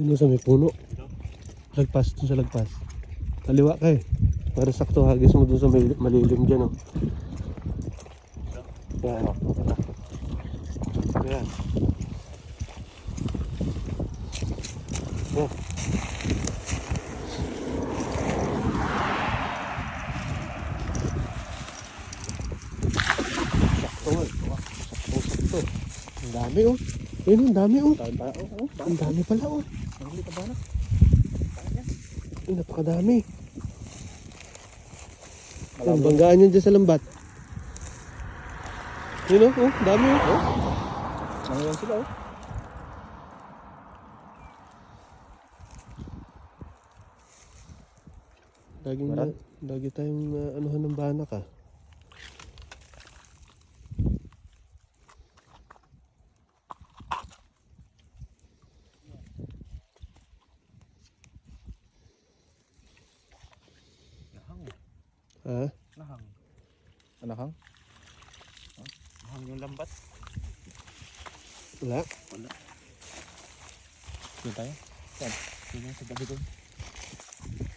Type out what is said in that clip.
Doon sa may puno. Lagpas, doon sa lagpas. Kaliwa ka eh. Para sakto hagis mo doon sa may malilim dyan oh. Yan. Yan. Yan. Sakto. Ang dami oh. Ayun, ang dami oh. Ang dami pala oh. Ay, napakadami. Ang banggaan yun dyan sa lambat. Yun oh, dami oh. Nangyayang sila oh. Lagi tayong anuhan ng banak ah. Ha? Nahang. Nahang? Nahang yung lambat. Wala. Doon tayo? Saan? Doon sa gabi doon.